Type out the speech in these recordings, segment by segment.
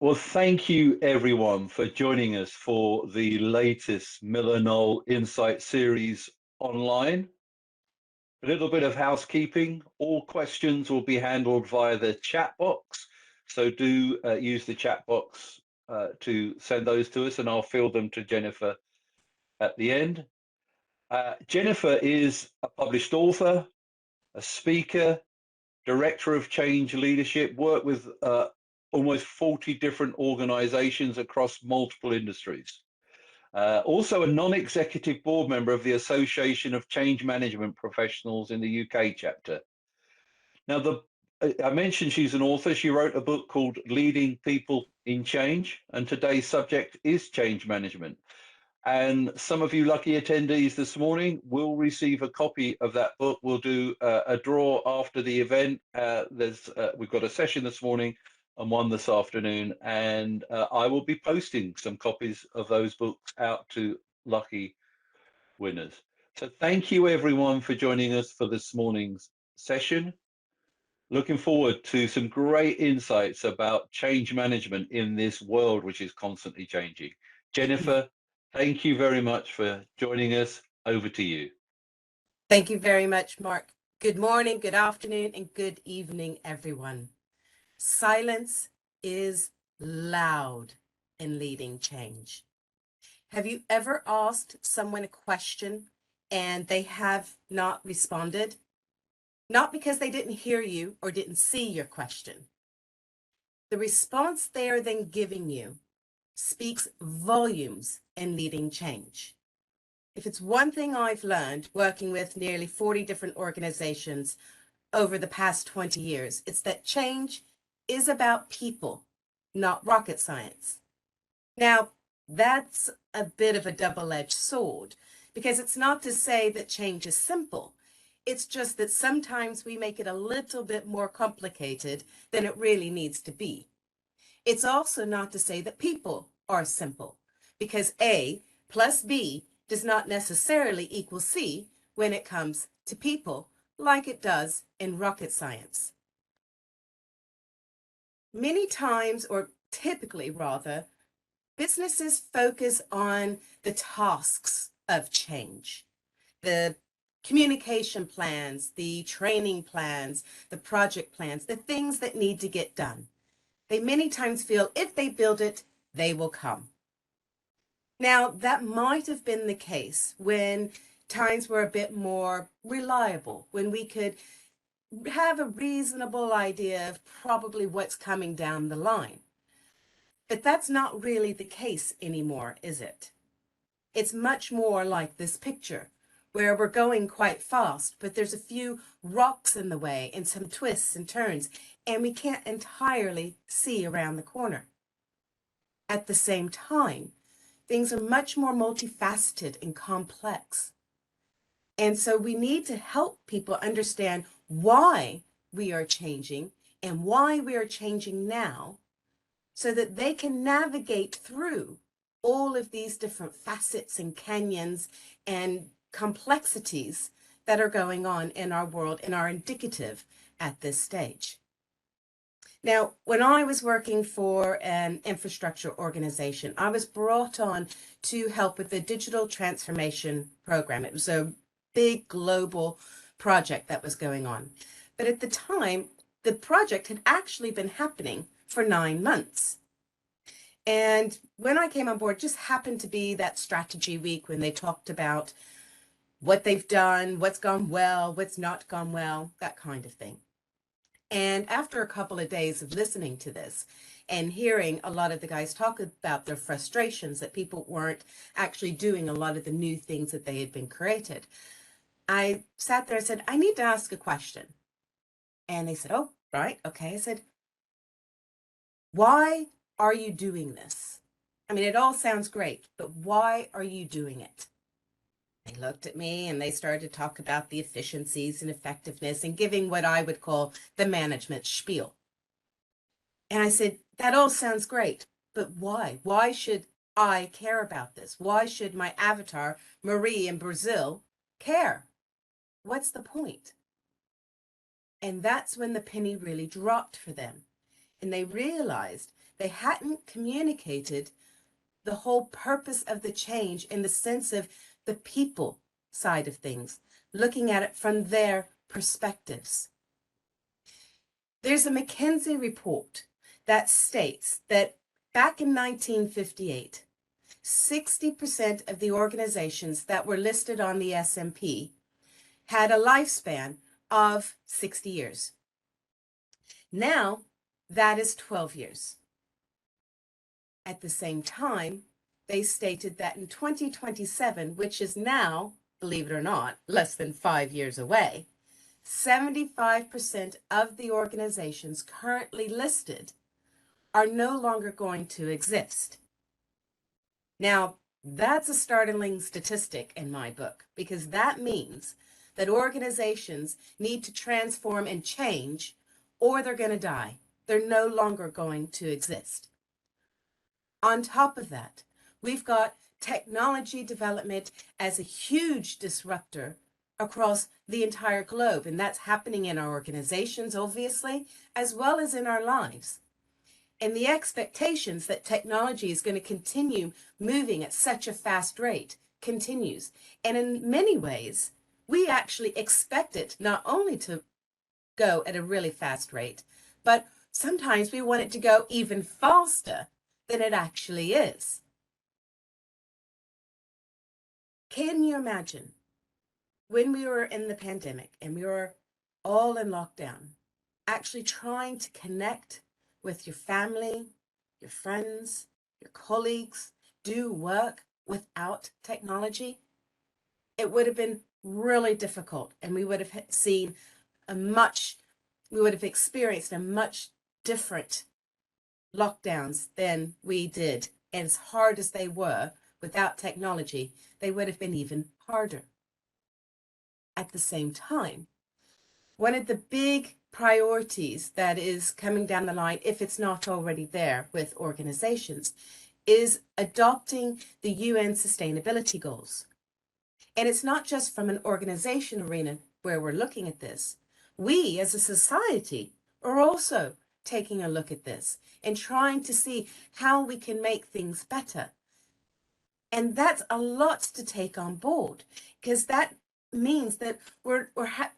Well, thank you everyone for joining us for the latest Miller Knoll Insight series online. A little bit of housekeeping. All questions will be handled via the chat box. So do use the chat box to send those to us and I'll field them to Jennifer at the end. Jennifer is a published author, a speaker, director of change leadership, worked with almost 40 different organizations across multiple industries. Also a non-executive board member of the Association of Change Management Professionals in the UK chapter. Now, I mentioned she's an author. She wrote a book called Leading People in Change, and today's subject is change management. And some of you lucky attendees this morning will receive a copy of that book. We'll do a draw after the event. We've got a session this morning and one this afternoon, and I will be posting some copies of those books out to lucky winners. So thank you everyone for joining us for this morning's session. Looking forward to some great insights about change management in this world, which is constantly changing. Jennifer, thank you very much for joining us. Over to you. Thank you very much, Mark. Good morning, good afternoon, and good evening, everyone. Silence is loud in leading change. Have you ever asked someone a question and they have not responded? Not because they didn't hear you or didn't see your question. The response they are then giving you speaks volumes in leading change. If it's one thing I've learned working with nearly 40 different organizations over the past 20 years, it's that change is about people, not rocket science. Now, that's a bit of a double-edged sword, because it's not to say that change is simple. It's just that sometimes we make it a little bit more complicated than it really needs to be. It's also not to say that people are simple, because A plus B does not necessarily equal C when it comes to people, like it does in rocket science. Many times, or typically rather, businesses focus on the tasks of change, the communication plans, the training plans, the project plans, the things that need to get done. They many times feel if they build it, they will come. Now, that might have been the case when times were a bit more reliable, when we could have a reasonable idea of probably what's coming down the line. But that's not really the case anymore, is it? It's much more like this picture, where we're going quite fast, but there's a few rocks in the way and some twists and turns, and we can't entirely see around the corner. At the same time, things are much more multifaceted and complex. And so we need to help people understand why we are changing and why we are changing now, so that they can navigate through all of these different facets and canyons and complexities that are going on in our world and are indicative at this stage. Now, when I was working for an infrastructure organization, I was brought on to help with the digital transformation program. It was a big global project that was going on. But at the time, the project had actually been happening for 9 months. And when I came on board, it just happened to be that strategy week when they talked about what they've done, what's gone well, what's not gone well, that kind of thing. And after a couple of days of listening to this and hearing a lot of the guys talk about their frustrations that people weren't actually doing a lot of the new things that they had been created, I sat there and said, I need to ask a question. And they said, oh, right, okay. I said, why are you doing this? I mean, it all sounds great, but why are you doing it? They looked at me and they started to talk about the efficiencies and effectiveness and giving what I would call the management spiel. And I said, that all sounds great, but why? Why should I care about this? Why should my avatar, Marie in Brazil, care? What's the point? And that's when the penny really dropped for them. And they realized They hadn't communicated the whole purpose of the change in the sense of the people side of things, looking at it from their perspectives. There's a McKinsey report that states that back in 1958, 60% of the organizations that were listed on the S&P had a lifespan of 60 years. Now, that is 12 years. At the same time, they stated that in 2027, which is now, believe it or not, less than 5 years away, 75% of the organizations currently listed are no longer going to exist. Now, that's a startling statistic in my book, because that means that organizations need to transform and change, or they're going to die. They're no longer going to exist. On top of that, we've got technology development as a huge disruptor across the entire globe, and that's happening in our organizations, obviously, as well as in our lives. And the expectations that technology is going to continue moving at such a fast rate continues. And in many ways, we actually expect it not only to go at a really fast rate, but sometimes we want it to go even faster than it actually is. Can you imagine when we were in the pandemic and we were all in lockdown, actually trying to connect with your family, your friends, your colleagues, do work without technology? It would have been really difficult, and we would have experienced a much different lockdowns than we did. And as hard as they were without technology, they would have been even harder. At the same time, one of the big priorities that is coming down the line, if it's not already there with organizations, is adopting the UN sustainability goals. And it's not just from an organization arena where we're looking at this. We as a society are also taking a look at this and trying to see how we can make things better. And that's a lot to take on board, because that means that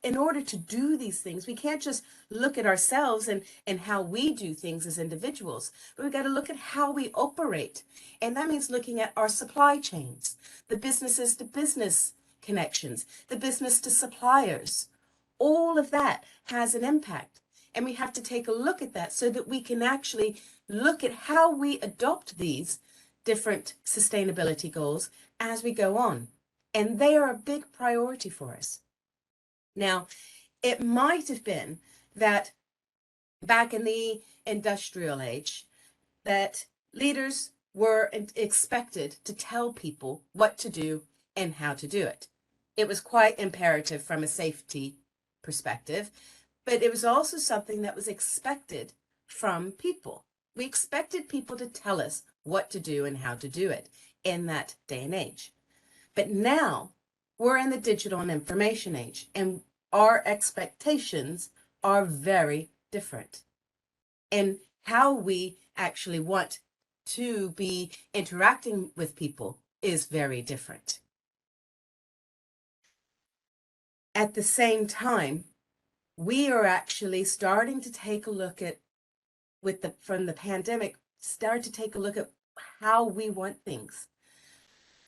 in order to do these things, we can't just look at ourselves and how we do things as individuals, but we've got to look at how we operate. And that means looking at our supply chains, the businesses to business connections, the business to suppliers. All of that has an impact. And we have to take a look at that so that we can actually look at how we adopt these different sustainability goals as we go on. And they are a big priority for us. Now, it might have been that back in the industrial age, that leaders were expected to tell people what to do and how to do it. It was quite imperative from a safety perspective, but it was also something that was expected from people. We expected people to tell us what to do and how to do it in that day and age. But now we're in the digital and information age, and our expectations are very different. And how we actually want to be interacting with people is very different. At the same time, we are actually starting to take a look at, from the pandemic, start to take a look at how we want things.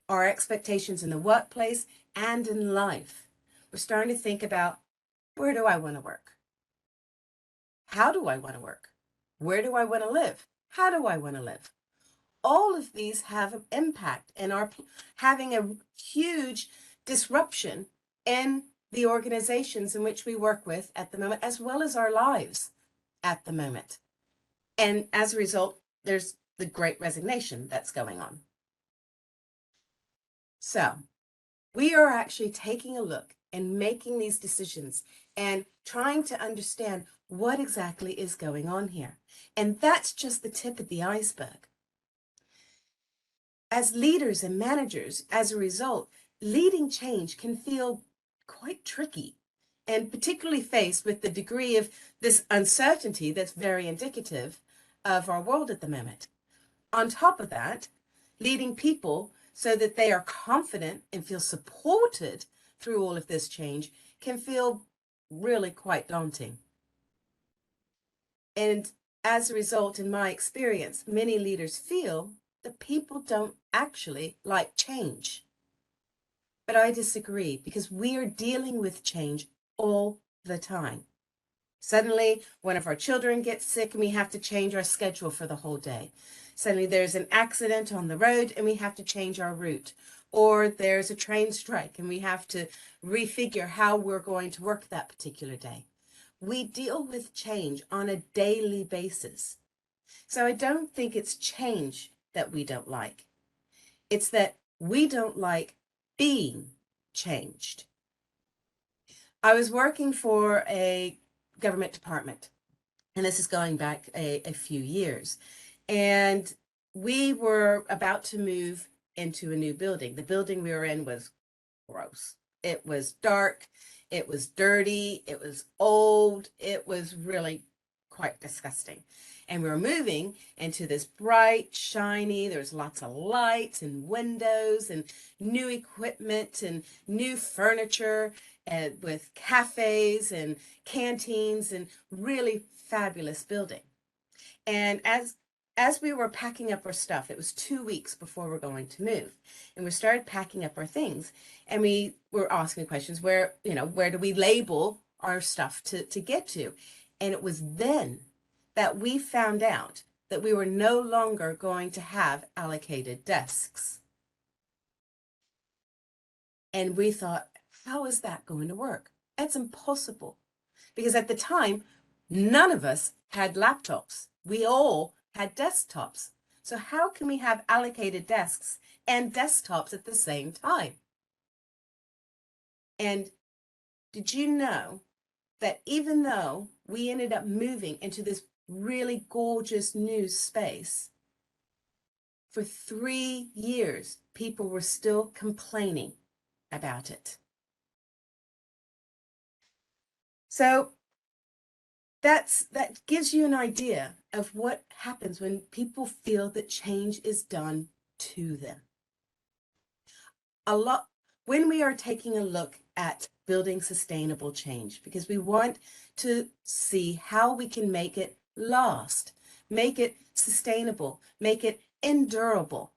Our expectations in the workplace and in life. We're starting to think about, where do I want to work? How do I want to work? Where do I want to live? How do I want to live? All of these have an impact and are having a huge disruption in the organizations in which we work with at the moment, as well as our lives at the moment. And as a result, there's the great resignation that's going on. So we are actually taking a look and making these decisions and trying to understand what exactly is going on here. And that's just the tip of the iceberg. As leaders and managers, as a result, leading change can feel quite tricky, and particularly faced with the degree of this uncertainty that's very indicative of our world at the moment. On top of that, leading people so that they are confident and feel supported through all of this change can feel really quite daunting. And as a result, in my experience, many leaders feel that people don't actually like change. But I disagree, because we are dealing with change all the time. Suddenly, one of our children gets sick and we have to change our schedule for the whole day. Suddenly, there's an accident on the road and we have to change our route. Or there's a train strike and we have to refigure how we're going to work that particular day. We deal with change on a daily basis. So I don't think it's change that we don't like. It's that we don't like being changed. I was working for a government department, and this is going back a few years. And we were about to move into a new building. The building we were in was gross. It was dark, it was dirty, it was old, it was really quite disgusting. And we were moving into this bright, shiny, there's lots of lights and windows and new equipment and new furniture, and with cafes and canteens, and really fabulous building. And as we were packing up our stuff, it was 2 weeks before we're going to move, and we started packing up our things, and we were asking questions, where do we label our stuff to get to? And it was then that we found out that we were no longer going to have allocated desks. And we thought, how is that going to work? That's impossible. Because at the time, none of us had laptops. We all had desktops. So how can we have allocated desks and desktops at the same time? And did you know that even though we ended up moving into this really gorgeous new space, for 3 years, people were still complaining about it? So that gives you an idea of what happens when people feel that change is done to them. When we are taking a look at building sustainable change, because we want to see how we can make it last, make it sustainable, make it endurable.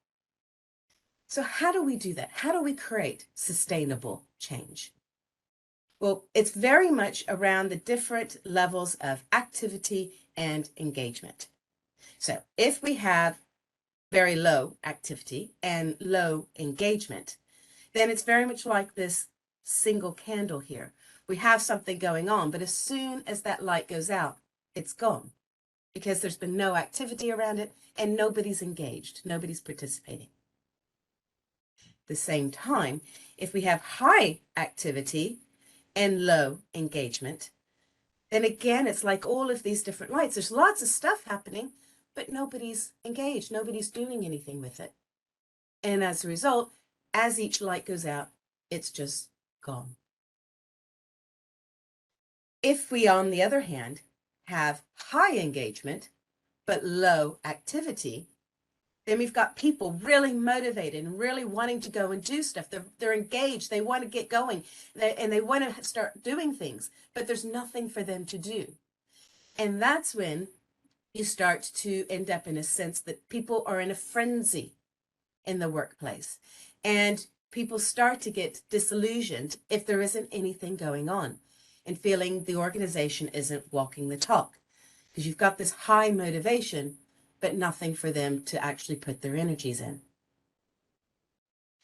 So how do we do that? How do we create sustainable change? Well, it's very much around the different levels of activity and engagement. So if we have very low activity and low engagement, then it's very much like this single candle here. We have something going on, but as soon as that light goes out, it's gone, because there's been no activity around it and nobody's engaged, nobody's participating. At the same time, if we have high activity and low engagement, then again, it's like all of these different lights. There's lots of stuff happening, but nobody's engaged. Nobody's doing anything with it. And as a result, as each light goes out, it's just gone. If we, on the other hand, have high engagement, but low activity, then we've got people really motivated and really wanting to go and do stuff. They're engaged. They want to get going, and they want to start doing things, but there's nothing for them to do. And that's when you start to end up in a sense that people are in a frenzy in the workplace, and people start to get disillusioned if there isn't anything going on, and feeling the organization isn't walking the talk, because you've got this high motivation, but nothing for them to actually put their energies in.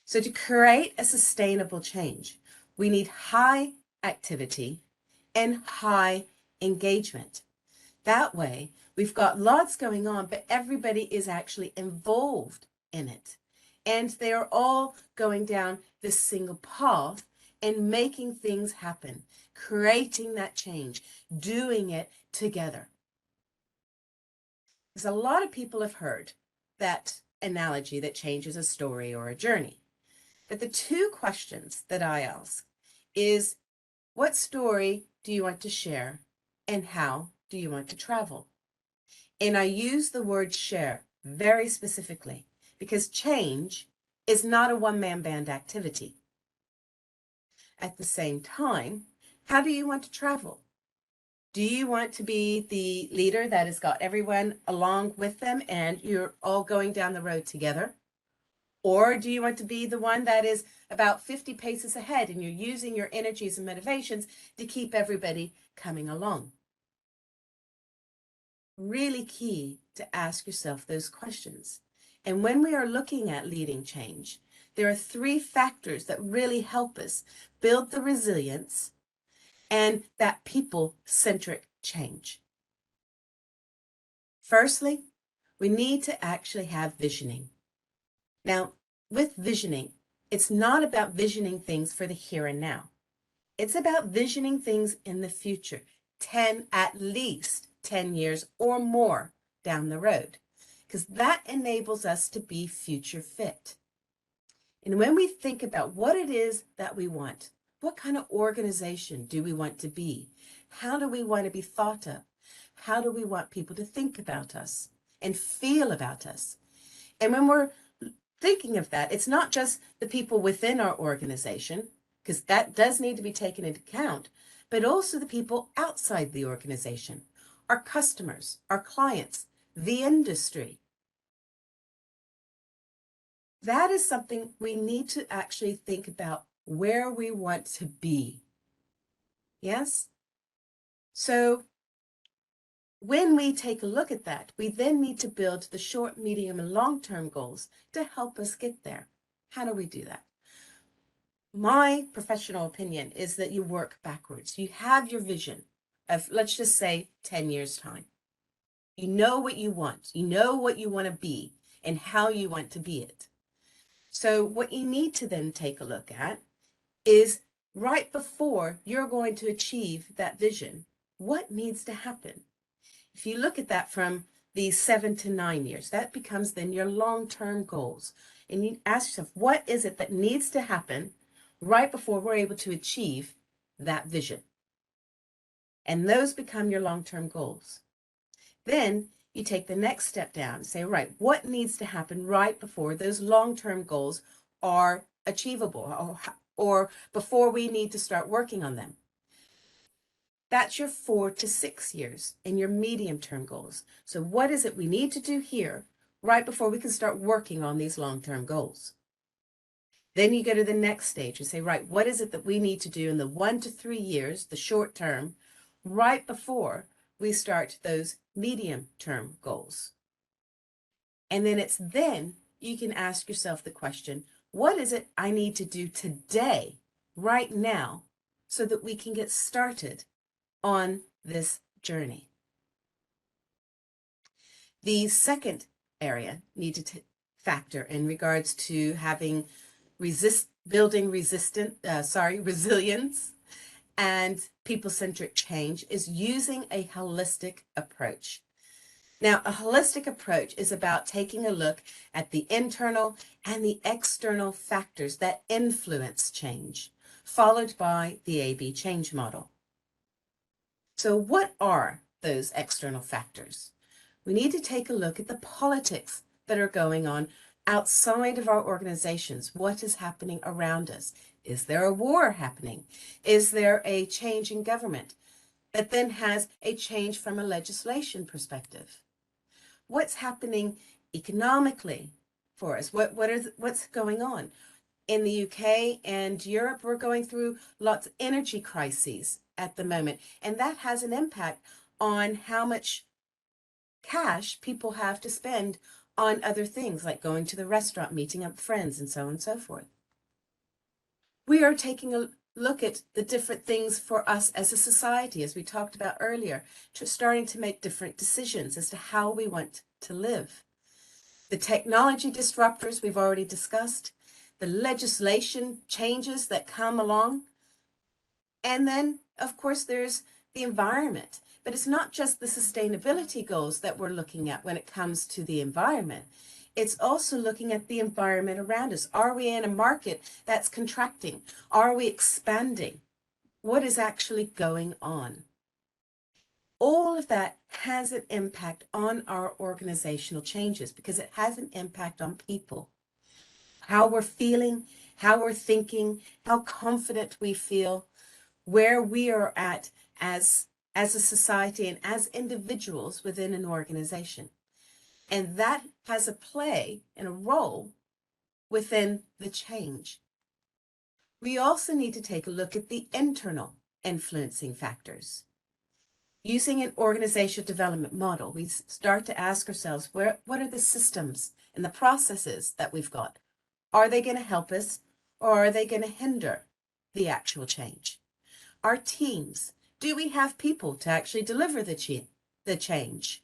So to create a sustainable change, we need high activity and high engagement. That way, we've got lots going on, but everybody is actually involved in it. And they are all going down this single path and making things happen, creating that change, doing it together. Because a lot of people have heard that analogy that change is a story or a journey. But the two questions that I ask is, what story do you want to share, and how do you want to travel? And I use the word share very specifically because change is not a one-man band activity. At the same time, how do you want to travel? Do you want to be the leader that has got everyone along with them and you're all going down the road together? Or do you want to be the one that is about 50 paces ahead and you're using your energies and motivations to keep everybody coming along? Really key to ask yourself those questions. And when we are looking at leading change, there are 3 factors that really help us build the resilience and that people-centric change. Firstly, we need to actually have visioning. Now, with visioning, it's not about visioning things for the here and now. It's about visioning things in the future, at least 10 years or more down the road, because that enables us to be future fit. And when we think about what it is that we want, what kind of organization do we want to be? How do we want to be thought of? How do we want people to think about us and feel about us? And when we're thinking of that, it's not just the people within our organization, because that does need to be taken into account, but also the people outside the organization, our customers, our clients, the industry. That is something we need to actually think about where we want to be. Yes? So when we take a look at that, we then need to build the short, medium, and long-term goals to help us get there. How do we do that? My professional opinion is that you work backwards. You have your vision of, let's just say, 10 years' time. You know what you want. You know what you want to be and how you want to be it. So what you need to then take a look at is right before you're going to achieve that vision, what needs to happen? If you look at that from the 7 to 9 years, that becomes then your long-term goals. And you ask yourself, what is it that needs to happen right before we're able to achieve that vision? And those become your long-term goals. Then you take the next step down and say, right, what needs to happen right before those long-term goals are achievable or before we need to start working on them? That's your 4 to 6 years in your medium-term goals. So what is it we need to do here right before we can start working on these long-term goals? Then you go to the next stage and say, right, what is it that we need to do in the 1 to 3 years, the short term, right before we start those medium-term goals? And then you can ask yourself the question, what is it I need to do today, right now, so that we can get started on this journey? The second area needed to factor in regards to having building resilience and people-centric change is using a holistic approach. Now, a holistic approach is about taking a look at the internal and the external factors that influence change, followed by the A-B change model. So what are those external factors? We need to take a look at the politics that are going on outside of our organizations. What is happening around us? Is there a war happening? Is there a change in government that then has a change from a legislation perspective? What's happening economically for us? What's going on? In the UK and Europe, we're going through lots of energy crises at the moment, and that has an impact on how much cash people have to spend on other things like going to the restaurant, meeting up with friends, and so on and so forth. We are taking a look at the different things for us as a society, as we talked about earlier, starting to make different decisions as to how we want to live. The technology disruptors we've already discussed, the legislation changes that come along, and then, of course, there's the environment. But it's not just the sustainability goals that we're looking at when it comes to the environment. It's also looking at the environment around us. Are we in a market that's contracting? Are we expanding? What is actually going on? All of that has an impact on our organizational changes because it has an impact on people. How we're feeling, how we're thinking, how confident we feel, where we are at as a society and as individuals within an organization. And that has a play and a role within the change. We also need to take a look at the internal influencing factors. Using an organizational development model, we start to ask ourselves, what are the systems and the processes that we've got? Are they going to help us, or are they going to hinder the actual change? Our teams, do we have people to actually deliver the change?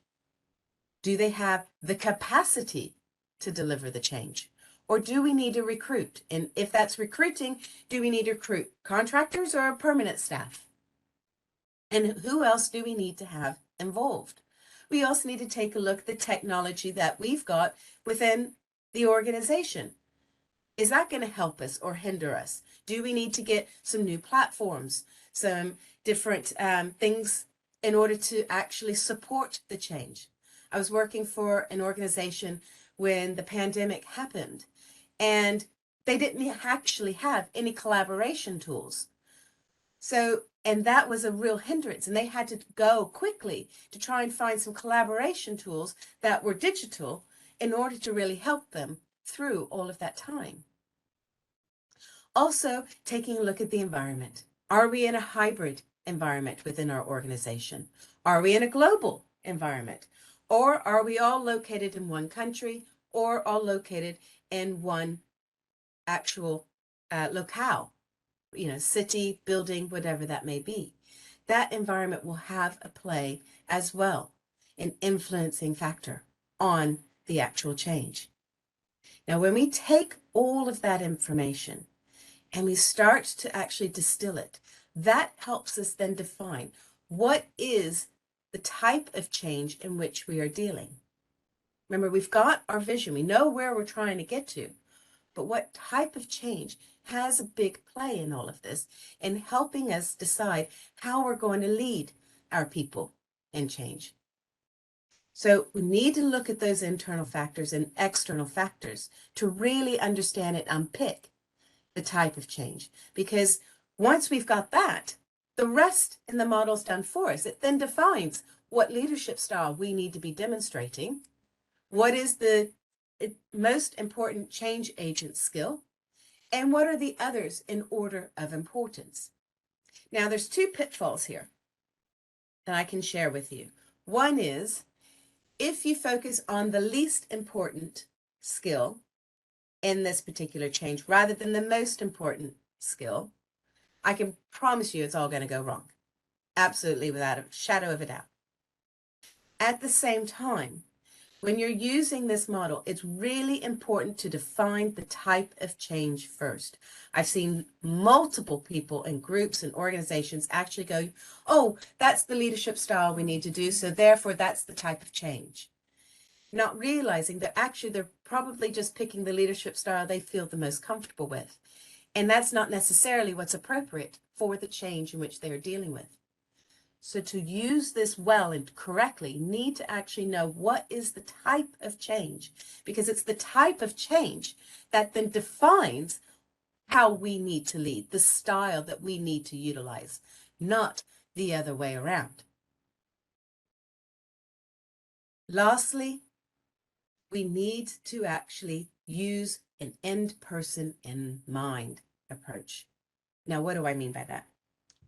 Do they have the capacity to deliver the change? Or do we need to recruit? And if that's recruiting, do we need to recruit contractors or permanent staff? And who else do we need to have involved? We also need to take a look at the technology that we've got within the organization. Is that going to help us or hinder us? Do we need to get some new platforms, some different things in order to actually support the change? I was working for an organization when the pandemic happened, and they didn't actually have any collaboration tools. And that was a real hindrance, and they had to go quickly to try and find some collaboration tools that were digital in order to really help them through all of that time. Also, taking a look at the environment. Are we in a hybrid environment within our organization? Are we in a global environment? Or are we all located in one country or all located in one actual locale? City, building, whatever that may be. That environment will have a play as well, an influencing factor on the actual change. Now, when we take all of that information and we start to actually distill it, that helps us then define what is the type of change in which we are dealing. Remember, we've got our vision. We know where we're trying to get to, but what type of change has a big play in all of this in helping us decide how we're going to lead our people in change. So we need to look at those internal factors and external factors to really understand and unpick the type of change. Because once we've got that, the rest in the model's done for us. It then defines what leadership style we need to be demonstrating, what is the most important change agent skill, and what are the others in order of importance. Now, there's two pitfalls here that I can share with you. One is, if you focus on the least important skill in this particular change rather than the most important skill, I can promise you it's all going to go wrong. Absolutely, without a shadow of a doubt. At the same time, when you're using this model, it's really important to define the type of change first. I've seen multiple people in groups and organizations actually go, oh, that's the leadership style we need to do, so therefore that's the type of change. Not realizing that actually they're probably just picking the leadership style they feel the most comfortable with. And that's not necessarily what's appropriate for the change in which they're dealing with. So to use this well and correctly, you need to actually know what is the type of change, because it's the type of change that then defines how we need to lead, the style that we need to utilize, not the other way around. Lastly, we need to actually use an end person in mind approach. Now, what do I mean by that?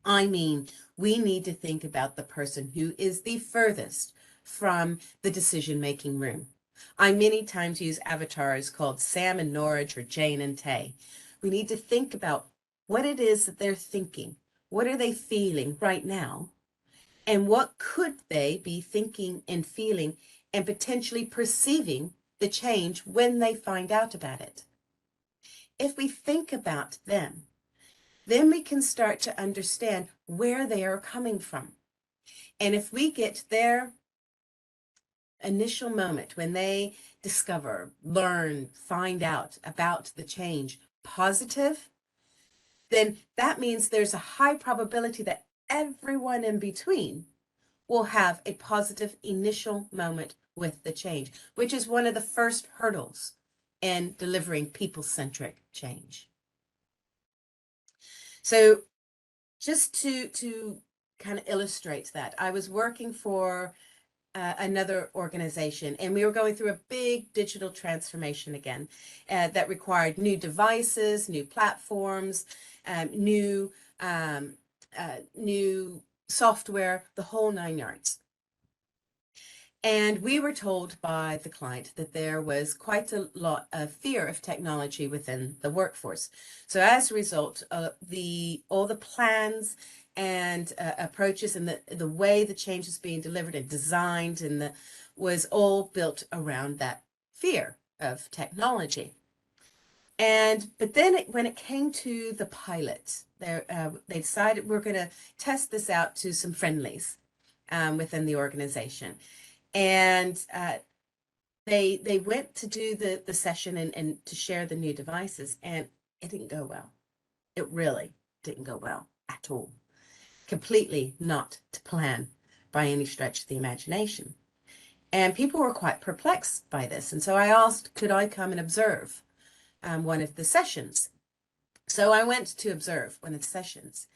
I mean, we need to think about the person who is the furthest from the decision-making room. I many times use avatars called Sam and Norwich or Jane and Tay. We need to think about what it is that they're thinking. What are they feeling right now? And what could they be thinking and feeling and potentially perceiving the change when they find out about it? If we think about them, then we can start to understand where they are coming from. And if we get their initial moment when they discover, learn, find out about the change positive, then that means there's a high probability that everyone in between will have a positive initial moment with the change, which is one of the first hurdles in delivering people-centric change. So just to kind of illustrate that, I was working for another organization, and we were going through a big digital transformation again that required new devices, new platforms, new software, the whole 9 yards. And we were told by the client that there was quite a lot of fear of technology within the workforce. So as a result, all the plans and approaches and the way the change is being delivered and designed was all built around that fear of technology. But then when it came to the pilot, they decided we're going to test this out to some friendlies within the organization. And they went to do the session and to share the new devices, and it didn't go well. It really didn't go well at all. Completely not to plan by any stretch of the imagination. And people were quite perplexed by this. And so I asked, could I come and observe one of the sessions? So I went to observe one of the sessions.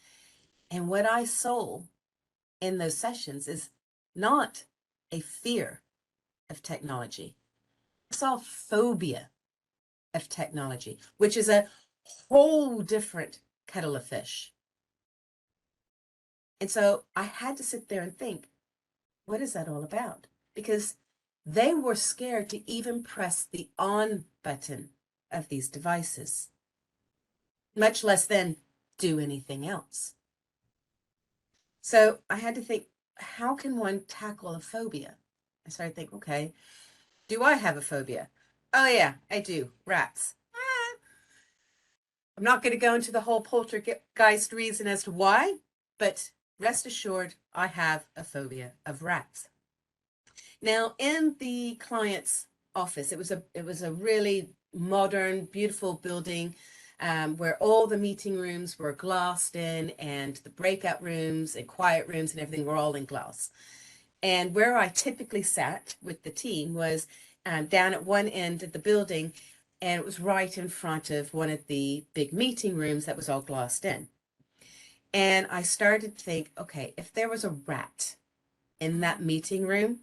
And what I saw in those sessions is not a fear of technology. I saw phobia of technology, which is a whole different kettle of fish. And so I had to sit there and think, what is that all about? Because they were scared to even press the on button of these devices, much less then do anything else. So I had to think, how can one tackle a phobia? I started thinking, okay, do I have a phobia? Oh yeah, I do. Rats. I'm not going to go into the whole poltergeist reason as to why, but rest assured, I have a phobia of rats. Now, in the client's office, it was a really modern, beautiful building where all the meeting rooms were glassed in, and the breakout rooms and quiet rooms and everything were all in glass. And where I typically sat with the team was down at one end of the building, and it was right in front of one of the big meeting rooms that was all glassed in. And I started to think, okay, if there was a rat in that meeting room,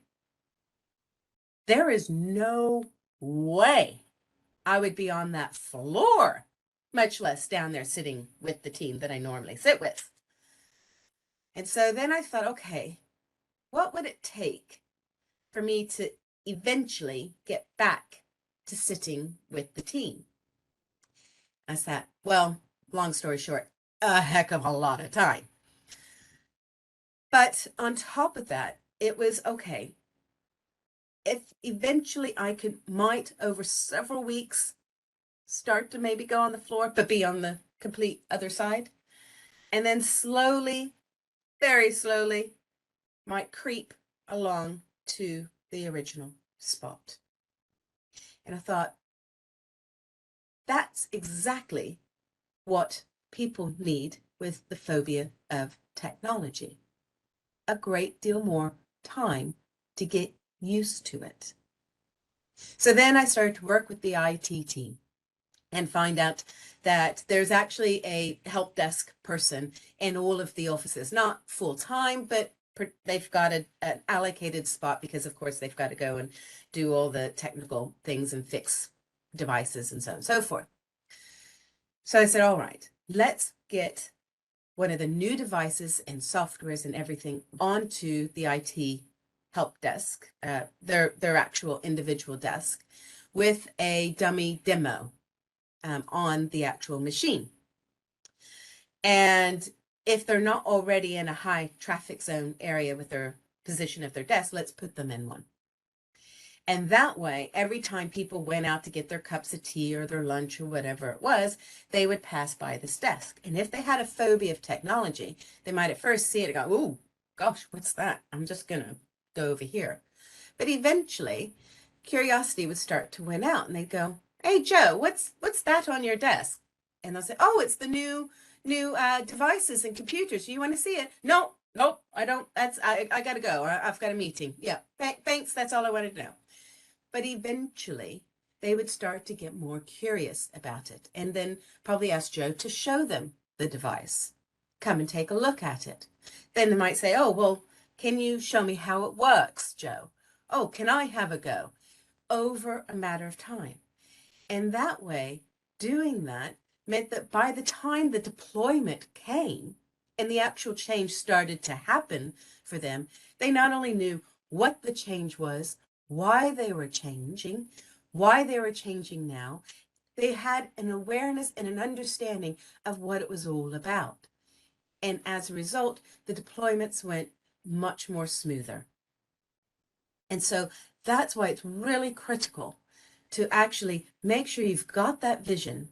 there is no way I would be on that floor, much less down there sitting with the team that I normally sit with. And so then I thought, okay, what would it take for me to eventually get back to sitting with the team? I thought, well, long story short, a heck of a lot of time. But on top of that, it was okay. If eventually I might over several weeks start to maybe go on the floor, but be on the complete other side, and then slowly, very slowly, might creep along to the original spot. And I thought, that's exactly what people need with the phobia of technology. A great deal more time to get used to it. So then I started to work with the IT team and find out that there's actually a help desk person in all of the offices, not full time, but they've got an allocated spot because, of course, they've got to go and do all the technical things and fix devices and so on and so forth. So I said, all right, let's get one of the new devices and softwares and everything onto the IT help desk, their actual individual desk, with a dummy demo on the actual machine. And if they're not already in a high traffic zone area with their position of their desk, let's put them in one. And that way, every time people went out to get their cups of tea or their lunch or whatever it was, they would pass by this desk. And if they had a phobia of technology, they might at first see it and go, "Ooh, gosh, what's that? I'm just going to go over here." But eventually, curiosity would start to win out, and they'd go, "Hey, Joe, what's that on your desk?" And they'll say, "Oh, it's the new devices and computers. Do you want to see it?" "No, Nope, I don't. I gotta go. I've got a meeting. Yeah, thanks. That's all I wanted to know. But eventually, they would start to get more curious about it and then probably ask Joe to show them the device. Come and take a look at it. Then they might say, oh, well, can you show me how it works, Joe? Oh, can I have a go? Over a matter of time. And that way, doing that meant that by the time the deployment came and the actual change started to happen for them, they not only knew what the change was, why they were changing, why they were changing now, they had an awareness and an understanding of what it was all about. And as a result, the deployments went much more smoother. And so that's why it's really critical to actually make sure you've got that vision.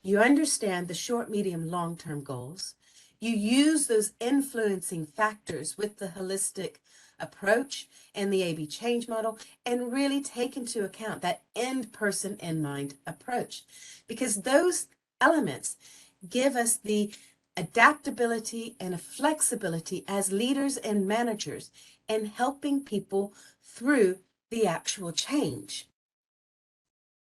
You understand the short, medium, long-term goals. You use those influencing factors with the holistic approach and the A/B change model, and really take into account that end person in mind approach, because those elements give us the adaptability and a flexibility as leaders and managers in helping people through the actual change.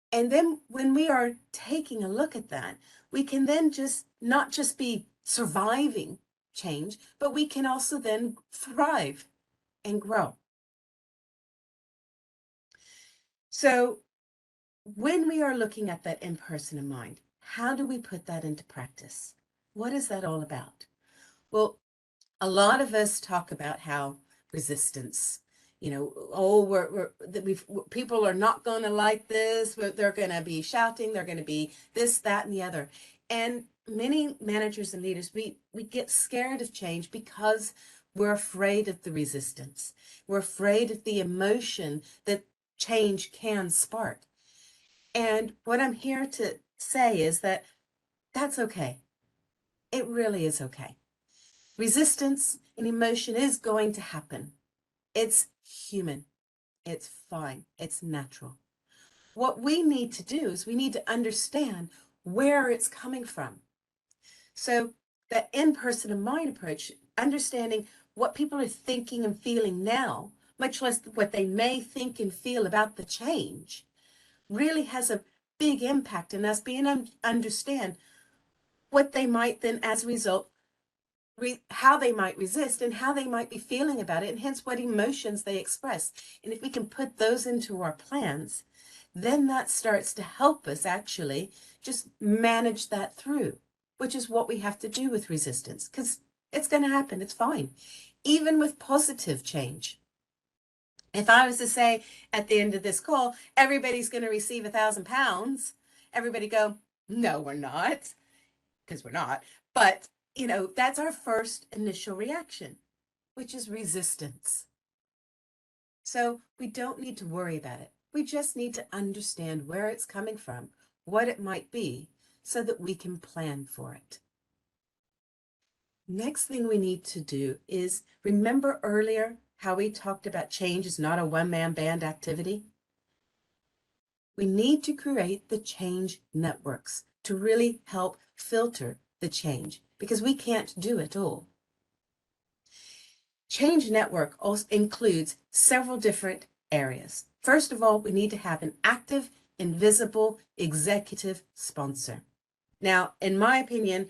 And then when we are taking a look at that, we can then just not just be surviving change, but we can also then thrive and grow. So when we are looking at that in person in mind, how do we put that into practice? What is that all about? Well, a lot of us talk about how resistance, oh, people are not going to like this, but they're going to be shouting, they're going to be this, that, and the other. And many managers and leaders, we get scared of change because we're afraid of the resistance. We're afraid of the emotion that change can spark. And what I'm here to say is that that's okay. It really is okay. Resistance and emotion is going to happen. It's human. It's fine. It's natural. What we need to do is we need to understand where it's coming from. So that in-person and mind approach, understanding what people are thinking and feeling now, much less what they may think and feel about the change, really has a big impact in us being able to understand what they might then, as a result, how they might resist and how they might be feeling about it, and hence what emotions they express. And if we can put those into our plans, then that starts to help us actually just manage that through, which is what we have to do with resistance, because it's going to happen. It's fine. Even with positive change. If I was to say at the end of this call, everybody's going to receive £1,000, everybody go, no, we're not, because we're not. But, that's our first initial reaction, which is resistance. So we don't need to worry about it. We just need to understand where it's coming from, what it might be, so that we can plan for it. Next thing we need to do is remember earlier how we talked about change is not a one-man band activity? We need to create the change networks to really help filter the change, because we can't do it all. Change network also includes several different areas. First of all, we need to have an active, invisible executive sponsor. Now, in my opinion,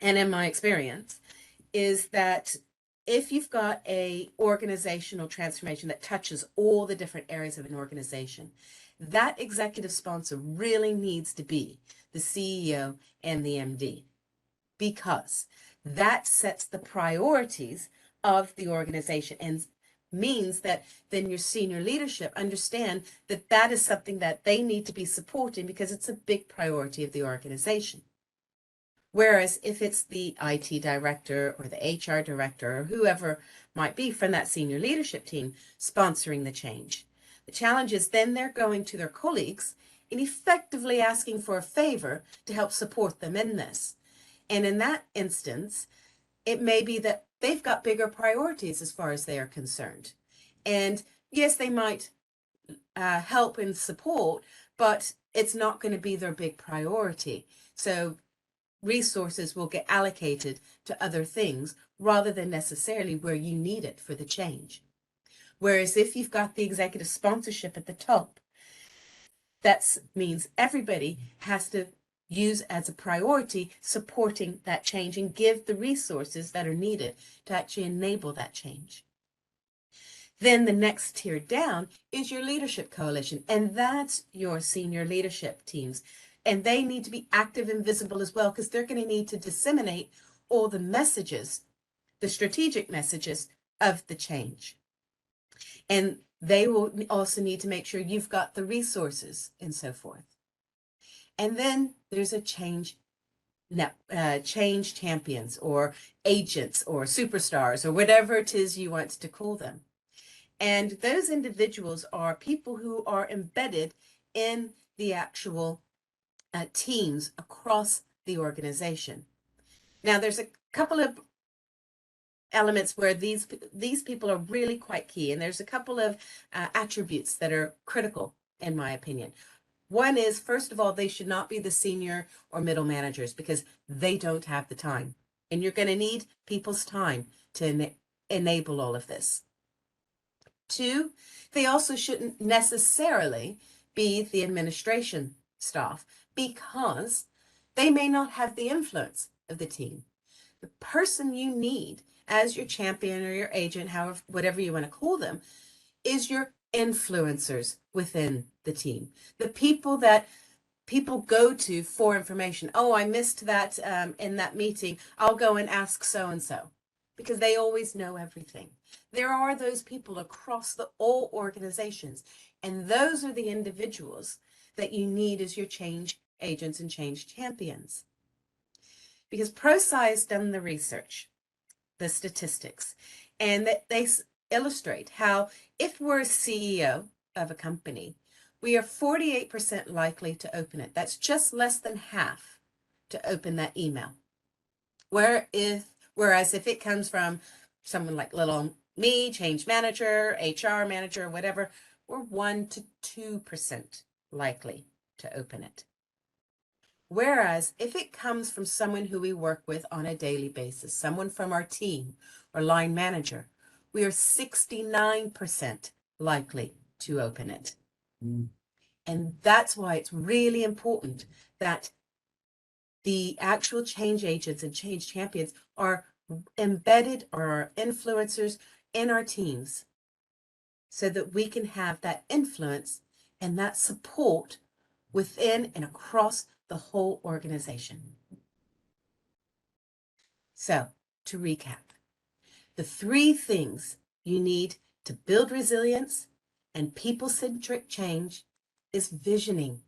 and in my experience, is that if you've got a organizational transformation that touches all the different areas of an organization, that executive sponsor really needs to be the CEO and the MD, because that sets the priorities of the organization and means that then your senior leadership understand that that is something that they need to be supporting because it's a big priority of the organization. Whereas if it's the IT director or the HR director or whoever might be from that senior leadership team sponsoring the change, the challenge is then they're going to their colleagues and effectively asking for a favor to help support them in this. And in that instance, it may be that they've got bigger priorities as far as they are concerned. And yes, they might help and support, but it's not going to be their big priority. So resources will get allocated to other things rather than necessarily where you need it for the change. Whereas if you've got the executive sponsorship at the top, that means everybody has to use as a priority supporting that change and give the resources that are needed to actually enable that change. Then the next tier down is your leadership coalition, and that's your senior leadership teams. And they need to be active and visible as well, because they're going to need to disseminate all the messages, the strategic messages of the change. And they will also need to make sure you've got the resources and so forth. And then there's a change champions or agents or superstars or whatever it is you want to call them. And those individuals are people who are embedded in the actual teams across the organization. Now, there's a couple of elements where these people are really quite key, and there's a couple of attributes that are critical, in my opinion. One is, first of all, they should not be the senior or middle managers, because they don't have the time. And you're going to need people's time to enable all of this. Two, they also shouldn't necessarily be the administration staff, because they may not have the influence of the team. The person you need as your champion or your agent, however, whatever you want to call them, is your influencers within the team. The people that people go to for information. Oh, I missed that in that meeting. I'll go and ask so-and-so, because they always know everything. There are those people across all organizations, and those are the individuals that you need as your change agents and change champions. Because ProSci has done the research, the statistics, and that they illustrate how if we're a CEO of a company, we are 48% likely to open it. That's just less than half to open that email. Whereas if it comes from someone like little me, change manager, HR manager, whatever, we're 1 to 2% likely to open it. Whereas if it comes from someone who we work with on a daily basis, someone from our team or line manager, we are 69% likely to open it. And that's why it's really important that the actual change agents and change champions are embedded or are influencers in our teams, so that we can have that influence and that support within and across the whole organization. So, to recap, the 3 things you need to build resilience and people-centric change is visioning,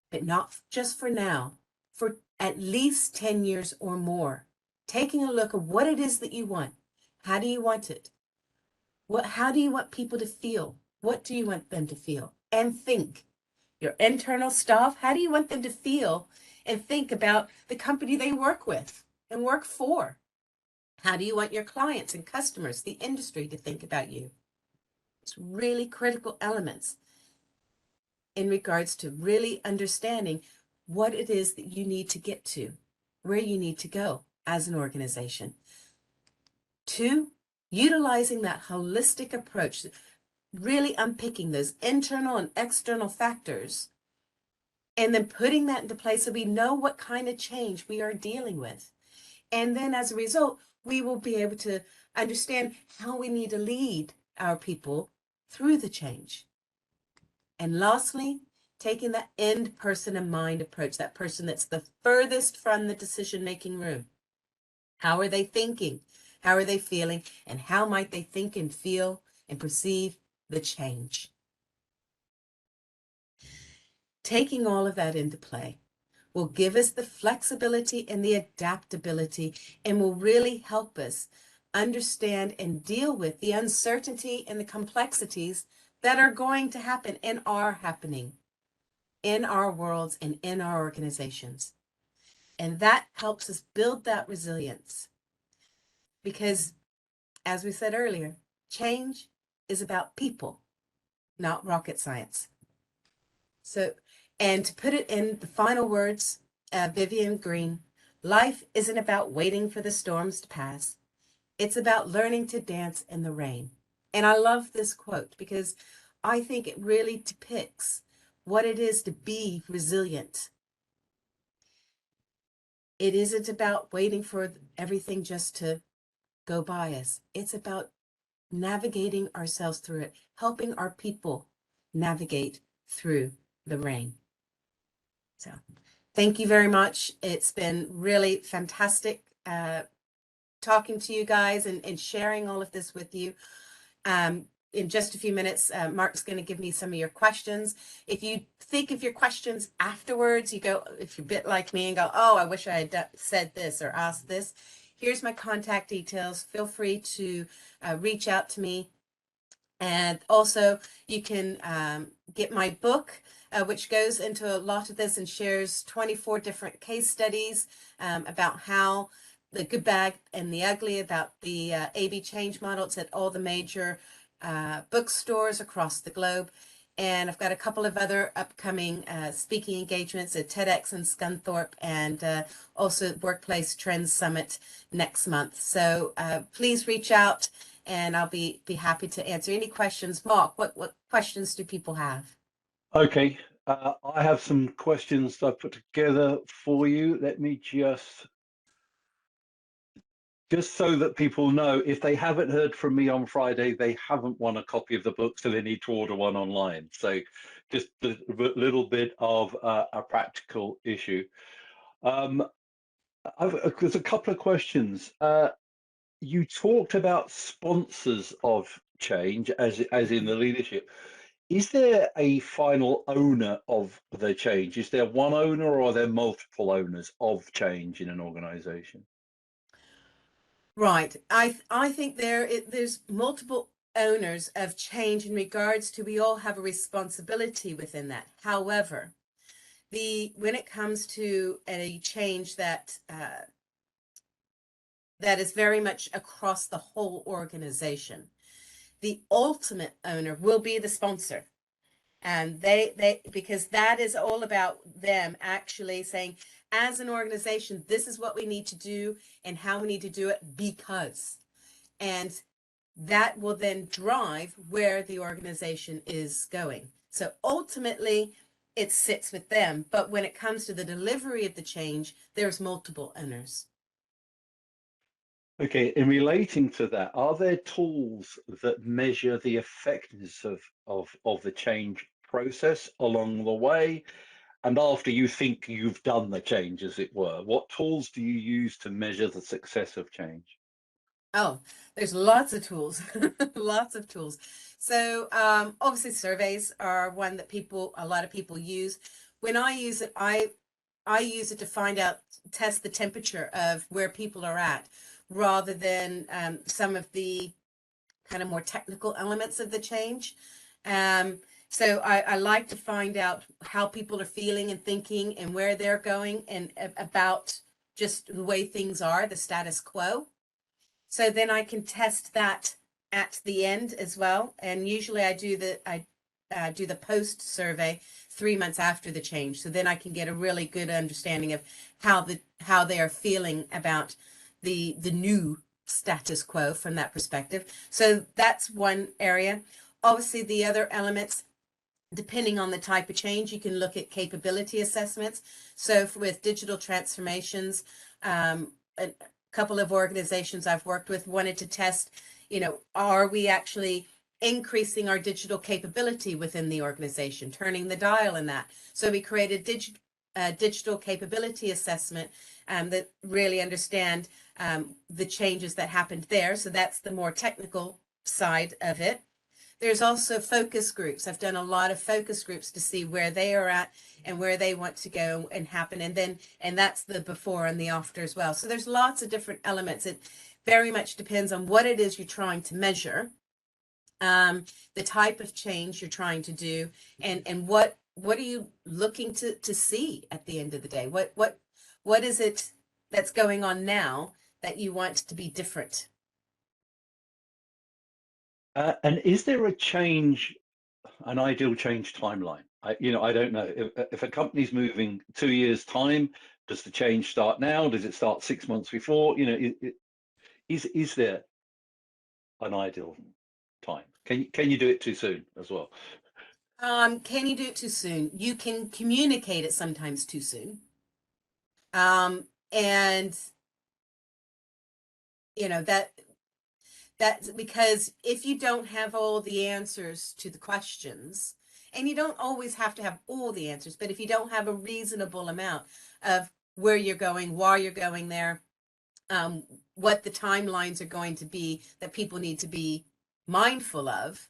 but not just for now, for at least 10 years or more. Taking a look at what it is that you want. How do you want it? How do you want people to feel? What do you want them to feel? And think. Your internal staff, how do you want them to feel and think about the company they work with and work for? How do you want your clients and customers, the industry, to think about you? It's really critical elements in regards to really understanding what it is that you need to get to, where you need to go as an organization. 2, utilizing that holistic approach, really unpicking those internal and external factors, and then putting that into place so we know what kind of change we are dealing with. And then as a result, we will be able to understand how we need to lead our people through the change. And lastly, taking that end person in mind approach, that person that's the furthest from the decision-making room. How are they thinking? How are they feeling? And how might they think and feel and perceive the change? Taking all of that into play will give us the flexibility and the adaptability, and will really help us understand and deal with the uncertainty and the complexities that are going to happen and are happening in our worlds and in our organizations. And that helps us build that resilience. Because, as we said earlier, change is about people, not rocket science. So, and to put it in the final words, Vivian Green, life isn't about waiting for the storms to pass. It's about learning to dance in the rain. And I love this quote because I think it really depicts what it is to be resilient. It isn't about waiting for everything just to go by us. It's about navigating ourselves through it, helping our people navigate through the rain. So thank you very much. It's been really fantastic talking to you guys and sharing all of this with you. In just a few minutes, Mark's going to give me some of your questions. If you think of your questions afterwards, you go, if you're a bit like me and go, oh, I wish I had said this or asked this, here's my contact details. Feel free to reach out to me. And also you can get my book, which goes into a lot of this and shares 24 different case studies about how the good, bad, and the ugly, about the AB change model. It's at all the major bookstores across the globe. And I've got a couple of other upcoming speaking engagements at TEDx in Scunthorpe, and also Workplace Trends Summit next month. So please reach out and I'll be happy to answer any questions. Mark, what questions do people have? Okay, I have some questions that I've put together for you. Let me just so that people know, if they haven't heard from me on Friday, they haven't won a copy of the book, so they need to order one online. So just a little bit of a practical issue. There's a couple of questions. You talked about sponsors of change, as in the leadership. Is there a final owner of the change? Is there one owner, or are there multiple owners of change in an organization? Right. I think there's multiple owners of change in regards to we all have a responsibility within that. However, when it comes to a change that that is very much across the whole organization, the ultimate owner will be the sponsor. And they because that is all about them actually saying, as an organization, this is what we need to do and how we need to do it because. And that will then drive where the organization is going. So ultimately, it sits with them. But when it comes to the delivery of the change, there's multiple owners. Okay, in relating to that, are there tools that measure the effectiveness of the change process along the way? And after you think you've done the change, as it were, what tools do you use to measure the success of change? Oh, there's lots of tools, lots of tools. So obviously surveys are one that a lot of people use. When I use it, I use it to find out, test the temperature of where people are at, rather than some of the kind of more technical elements of the change. So I like to find out how people are feeling and thinking and where they're going and about just the way things are, the status quo. So then I can test that at the end as well. And usually I do the post survey 3 months after the change. So then I can get a really good understanding of how they are feeling about the new status quo from that perspective. So that's one area. Obviously, the other elements, depending on the type of change, you can look at capability assessments. So with digital transformations, a couple of organizations I've worked with wanted to test, are we actually increasing our digital capability within the organization, turning the dial in that? So we created digital capability assessment that really understand the changes that happened there. So that's the more technical side of it. There's also focus groups. I've done a lot of focus groups to see where they are at and where they want to go and happen. And that's the before and the after as well. So there's lots of different elements. It very much depends on what it is you're trying to measure, the type of change you're trying to do, and what are you looking to see at the end of the day? What is it that's going on now that you want to be different? And is there an ideal change timeline? I don't know. If a company's moving 2 years' time, does the change start now? Does it start 6 months before? Is there an ideal time? Can you do it too soon as well? Can you do it too soon? You can communicate it sometimes too soon. And you know that's because if you don't have all the answers to the questions, and you don't always have to have all the answers, but if you don't have a reasonable amount of where you're going, why you're going there, um, what the timelines are going to be that people need to be mindful of,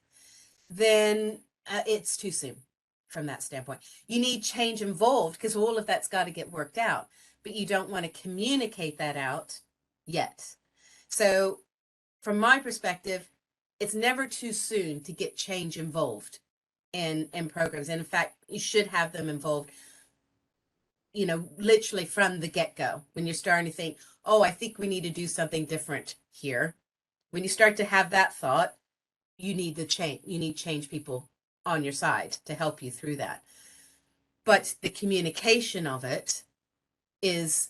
then it's too soon from that standpoint. You need change involved because all of that's got to get worked out, but you don't want to communicate that out yet. So, from my perspective, it's never too soon to get change involved in programs. And in fact, you should have them involved, literally from the get-go when you're starting to think, oh, I think we need to do something different here. When you start to have that thought, you need change people on your side to help you through that. But the communication of it is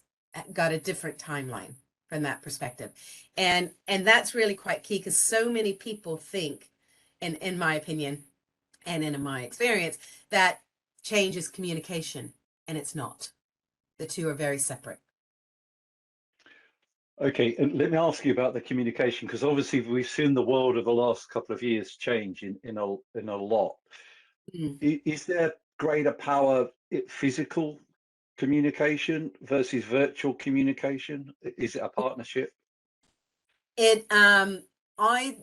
got a different timeline from that perspective. And that's really quite key because so many people think, and in my opinion and in my experience, that change is communication, and it's not. The two are very separate. Okay, and let me ask you about the communication, because obviously we've seen the world of the last couple of years change in a lot. Mm. Is there greater power in physical communication versus virtual communication? Is it a partnership? I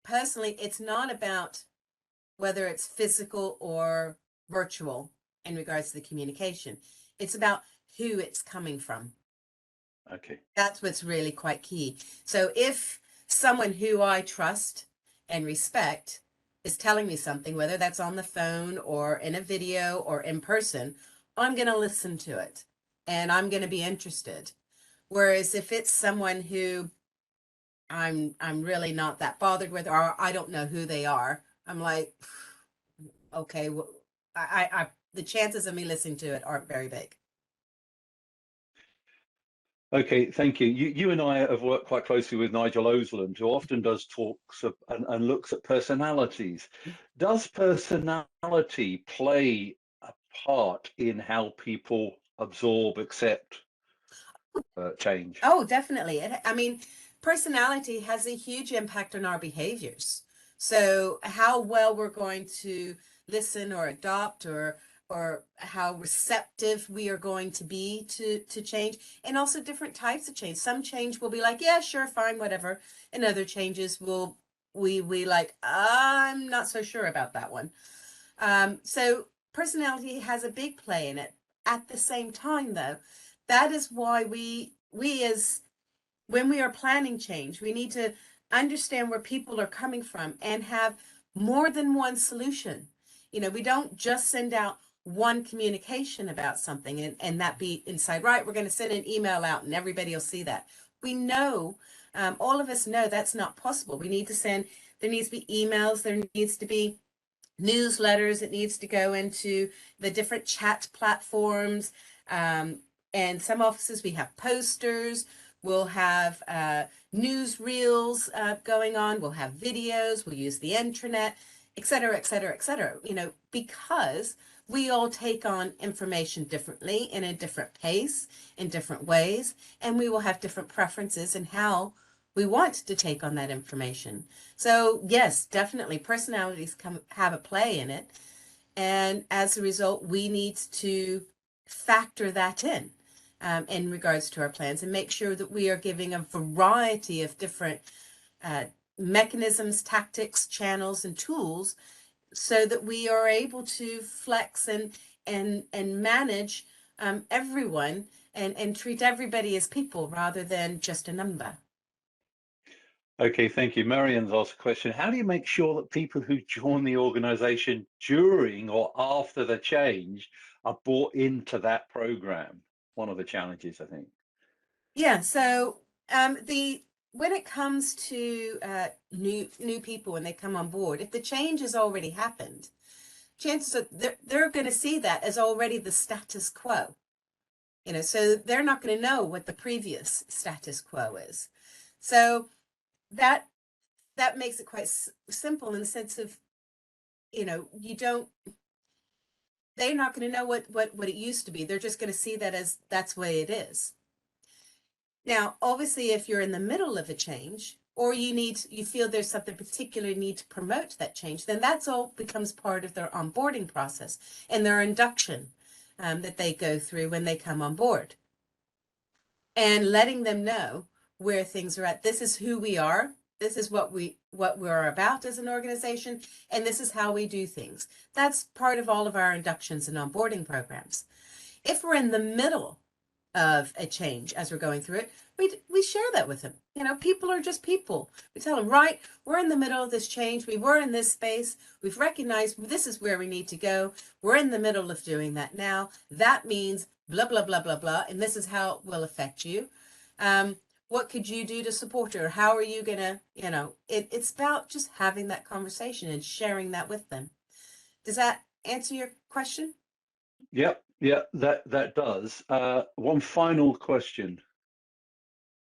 personally, it's not about whether it's physical or virtual in regards to the communication. It's about who it's coming from. Okay. That's what's really quite key. So if someone who I trust and respect is telling me something, whether that's on the phone or in a video or in person, I'm going to listen to it and I'm going to be interested. Whereas if it's someone who I'm really not that bothered with, or I don't know who they are, I'm like, okay, well, the chances of me listening to it aren't very big. Okay, thank you. You and I have worked quite closely with Nigel Osland, who often does talks and looks at personalities. Does personality play a part in how people absorb, accept change? Oh, definitely. I mean, personality has a huge impact on our behaviors. So how well we're going to listen or adopt or how receptive we are going to be to change, and also different types of change. Some change will be like, yeah, sure, fine, whatever. And other changes will we like, I'm not so sure about that one. So personality has a big play in it. At the same time, though, that is why we as when we are planning change, we need to understand where people are coming from and have more than one solution. We don't just send out one communication about something and that be inside, right? We're going to send an email out and everybody will see that. We know, all of us know that's not possible. We need to send, there needs to be emails, there needs to be newsletters. It needs to go into the different chat platforms. And some offices, we have posters. We'll have news reels going on. We'll have videos. We'll use the intranet, et cetera, et cetera, et cetera. Because we all take on information differently in a different pace, in different ways, and we will have different preferences in how we want to take on that information. So yes, definitely personalities have a play in it. And as a result, we need to factor that in regards to our plans and make sure that we are giving a variety of different uh, mechanisms, tactics, channels, and tools so that we are able to flex and manage everyone and treat everybody as people rather than just a number. Okay, thank you. Marianne's asked a question. How do you make sure that people who join the organization during or after the change are brought into that program? One of the challenges, I think. Yeah, so the when it comes to new people when they come on board, if the change has already happened, chances are they're going to see that as already the status quo. So they're not going to know what the previous status quo is. So that that makes it quite simple in the sense of, they're not going to know what it used to be. They're just going to see that as that's the way it is. Now, obviously, if you're in the middle of a change, or you feel there's something particular you need to promote that change, then that's all becomes part of their onboarding process and their induction that they go through when they come on board. And letting them know where things are at. This is who we are. This is what we're about as an organization, and this is how we do things. That's part of all of our inductions and onboarding programs. If we're in the middle of a change as we're going through it, we share that with them. People are just people. We tell them, right, we're in the middle of this change. We were in this space. We've recognized this is where we need to go. We're in the middle of doing that now. That means blah, blah, blah, blah, blah. And this is how it will affect you. What could you do to support her? How are you going to, it's about just having that conversation and sharing that with them. Does that answer your question? Yep, that does. One final question.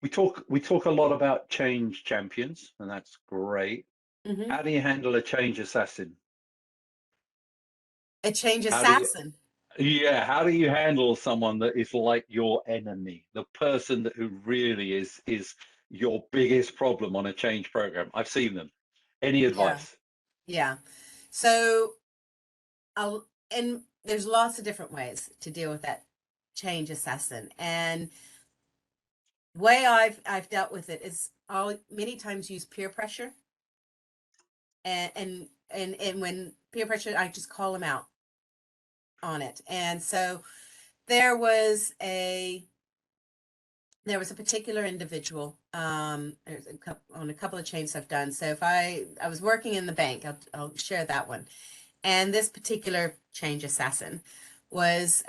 We talk a lot about change champions, and that's great. Mm-hmm. How do you handle a change assassin? A change How do you, assassin. yeah, how do you handle someone that is like your enemy, the person who really is your biggest problem on a change program? I've seen them. Any Yeah. advice? Yeah. So and there's lots of different ways to deal with that change assassin. And way I've dealt with it is I'll many times use peer pressure. And when peer pressure, I just call them out on it. And so there was a particular individual on a couple of chains I've done. So if I was working in the bank, I'll share that one. And this particular change assassin was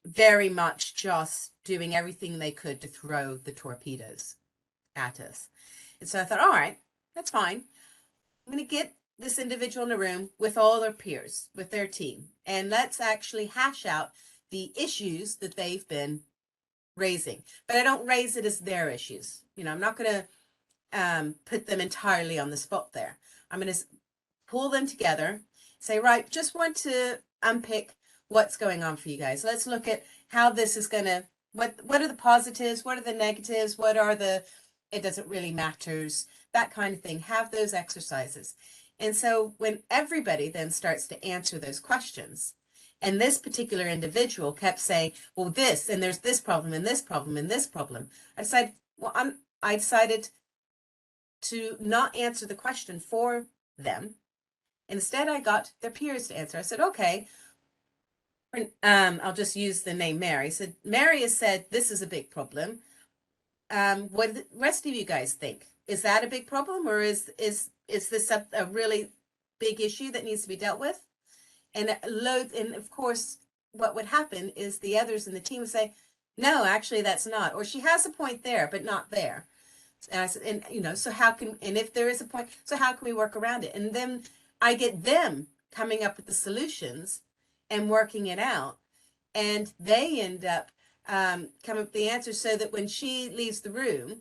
very much just doing everything they could to throw the torpedoes at us. And so I thought, all right, that's fine. I'm going to get this individual in a room with all their peers, with their team, and let's actually hash out the issues that they've been raising. But I don't raise it as their issues. I'm not going to put them entirely on the spot there. I'm going to pull them together, say, right, just want to unpick what's going on for you guys. Let's look at how this is going to, what are the positives? What are the negatives? What are the, it doesn't really matters, that kind of thing. Have those exercises. And so when everybody then starts to answer those questions, and this particular individual kept saying, well, this, and there's this problem, and this problem, and this problem, I decided, I decided to not answer the question for them. Instead, I got their peers to answer. I said, okay, I'll just use the name Mary. I said, Mary has said, this is a big problem. What do the rest of you guys think? Is that a big problem, or is this a really big issue that needs to be dealt with? And of course, what would happen is the others in the team would say, no, actually, that's not. Or she has a point there, but not there. And I said, and so and if there is a point, so how can we work around it? And then I get them coming up with the solutions and working it out. And they end up coming up with the answers so that when she leaves the room,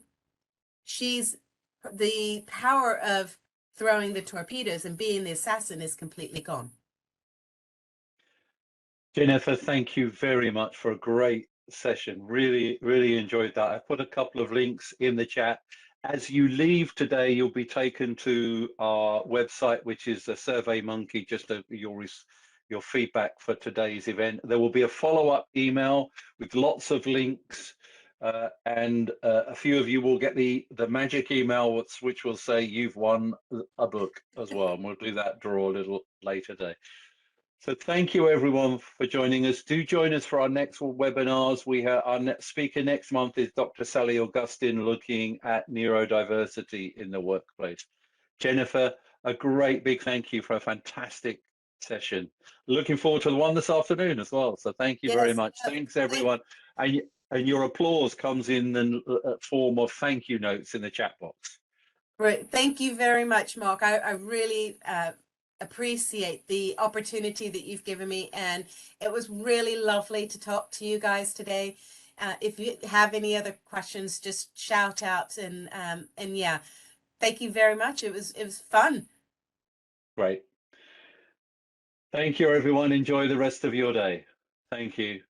the power of throwing the torpedoes and being the assassin is completely gone. Jennifer, thank you very much for a great session. Really, really enjoyed that. I put a couple of links in the chat. As you leave today, you'll be taken to our website, which is the SurveyMonkey, just your feedback for today's event. There will be a follow-up email with lots of links, and a few of you will get the magic email, which will say you've won a book as well. And we'll do that draw a little later today. So thank you everyone for joining us. Do join us for our next webinars. Our next speaker next month is Dr. Sally Augustine, looking at neurodiversity in the workplace. Jennifer, a great big thank you for a fantastic session. Looking forward to the one this afternoon as well. So thank you very much. Thanks everyone. And your applause comes in the form of thank you notes in the chat box. Great. Thank you very much, Mark. I really appreciate the opportunity that you've given me, and it was really lovely to talk to you guys today. If you have any other questions, just shout out, and yeah, Thank you very much. It was fun. Great. Thank you, everyone. Enjoy the rest of your day. Thank you.